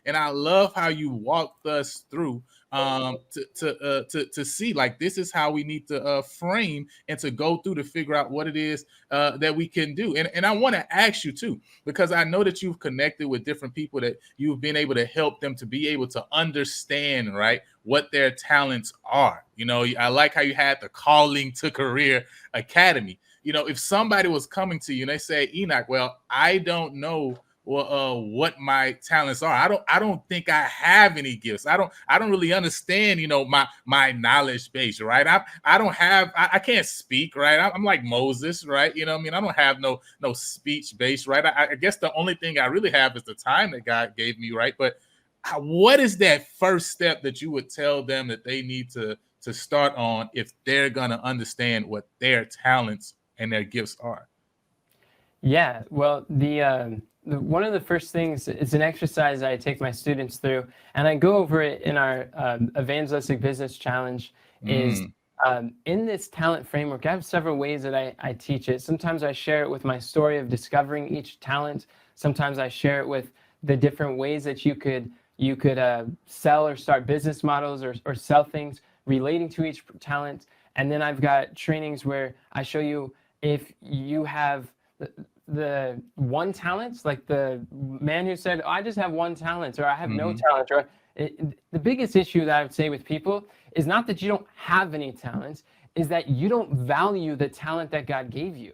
And I love how you walked us through to see like this is how we need to frame and to go through to figure out what it is that we can do. And I want to ask you too, because I know that you've connected with different people that you've been able to help them to be able to understand, right, what their talents are. I like how you had the Calling to Career Academy. If somebody was coming to you and they say, Enoch, well, I don't know what my talents are. I don't think I have any gifts. I don't really understand, my knowledge base, right? I can't speak, right? I'm like Moses, right? What I mean? I don't have no speech base, right? I guess the only thing I really have is the time that God gave me, right? But what is that first step that you would tell them that they need to start on if they're gonna understand what their talents and their gifts are? Yeah, well, one of the first things is an exercise I take my students through, and I go over it in our evangelistic business challenge. Is Mm, in this talent framework, I have several ways that I teach it. Sometimes I share it with my story of discovering each talent. Sometimes I share it with the different ways that you could sell or start business models or sell things relating to each talent. And then I've got trainings where I show you if you have the one talent, like the man who said, "Oh, I just have one talent," or "I have no mhm, talent," or the biggest issue that I would say with people is not that you don't have any talents, is that you don't value the talent that God gave you.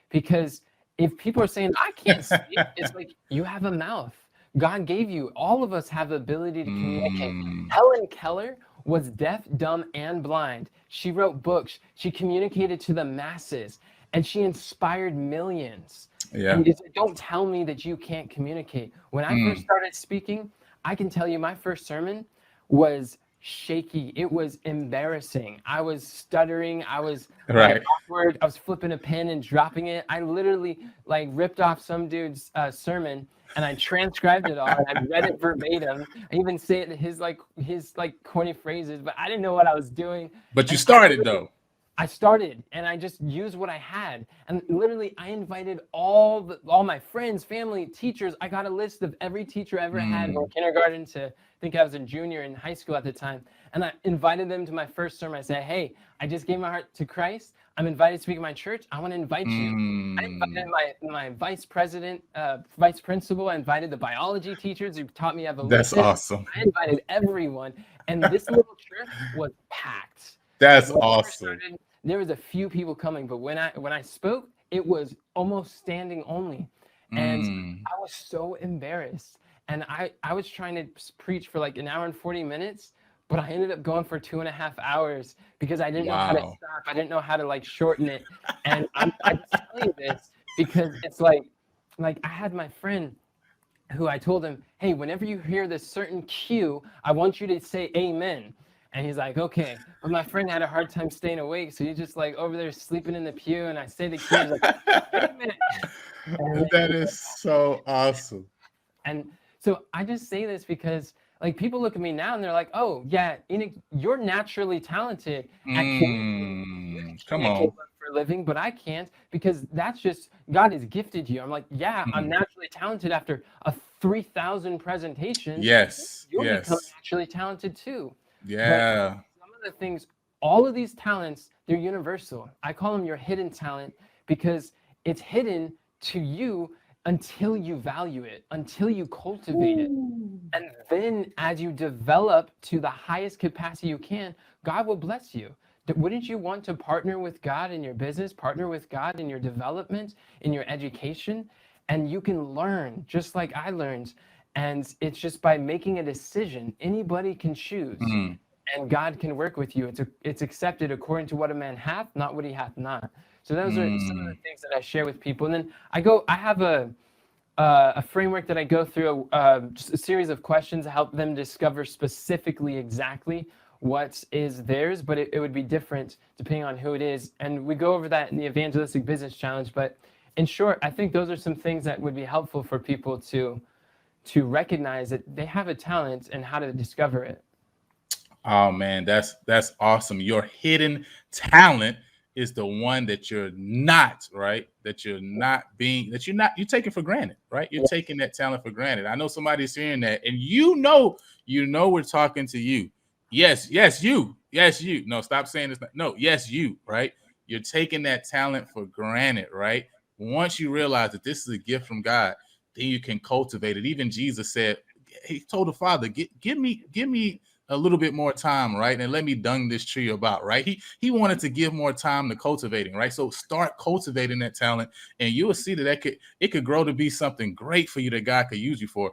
Because if people are saying, "I can't speak," it's like you have a mouth. God gave you. All of us have the ability to communicate. mm. Helen Keller was deaf, dumb, and blind. She wrote books. She communicated to the masses, and she inspired millions. Yeah. And it's, don't tell me that you can't communicate. When I first Mm. started speaking, I can tell you my first sermon was shaky. It was embarrassing. I was stuttering. I was like Right. awkward. I was flipping a pen and dropping it. I literally like ripped off some dude's sermon and I transcribed it all and I read it verbatim. I even say it his corny phrases, but I didn't know what I was doing. But you And started though. I started and I just used what I had. And literally I invited all my friends, family, teachers. I got a list of every teacher I ever had from Mm. kindergarten to I think I was a junior in high school at the time. And I invited them to my first sermon. I said, "Hey, I just gave my heart to Christ. I'm invited to speak at my church. I want to invite you." I invited Mm. my vice president, vice principal. I invited the biology teachers who taught me That's evolution. awesome. I invited everyone. And this little church was packed. That's When I first awesome. started, there was a few people coming, but when I spoke, it was almost standing only, and Mm. I was so embarrassed. And I was trying to preach for like an hour and 40 minutes, but I ended up going for 2.5 hours because I didn't know how to Wow. stop. I didn't know how to like shorten it. And I tell you this because it's like I had my friend who I told him, "Hey, whenever you hear this certain cue, I want you to say amen." And he's like, "Okay." But my friend had a hard time staying awake, so he's just like over there sleeping in the pew, and I say the cue, he's like, "Amen." And That is so awesome. and so I just say this because like people look at me now and they're like, "Oh yeah, Enoch, you're naturally talented at communicating. You can Come communicate on. for a living, but I can't because that's just God has gifted you." I'm like, "Yeah, I'm Mm. naturally talented after a 3,000 presentations. Yes. You'll become Yes. naturally talented too." But Yeah. some of the things, all of these talents, they're universal. I call them your hidden talent because it's hidden to you until you value it, until you cultivate it. And then as you develop to the highest capacity you can, God will bless you. Wouldn't you want to partner with God in your business, partner with God in your development, in your education? And you can learn just like I learned. And it's just by making a decision, anybody can choose. Mm. And God can work with you. It's accepted according to what a man hath, not what he hath not. So those are some of Mm. the things that I share with people. And then I have a framework that I go through, just a series of questions to help them discover specifically exactly what is theirs, but it would be different depending on who it is. And we go over that in the Evangelistic Business Challenge. But in short, I think those are some things that would be helpful for people to recognize that they have a talent and how to discover it. Oh man, that's awesome. Your hidden talent is the one that you're not, right? That you're not being, that you're taking for granted, right? You're taking that talent for granted. I know somebody's hearing that, and we're talking to you. Yes, yes, you. Yes, you. No, stop saying this. No, yes, you, right? You're taking that talent for granted, right? Once you realize that this is a gift from God, then you can cultivate it. Even Jesus said, he told the Father, give me a little bit more time, right? And let me dung this tree about, right? He wanted to give more time to cultivating, right? So start cultivating that talent, and you will see that it could grow to be something great for you that God could use you for.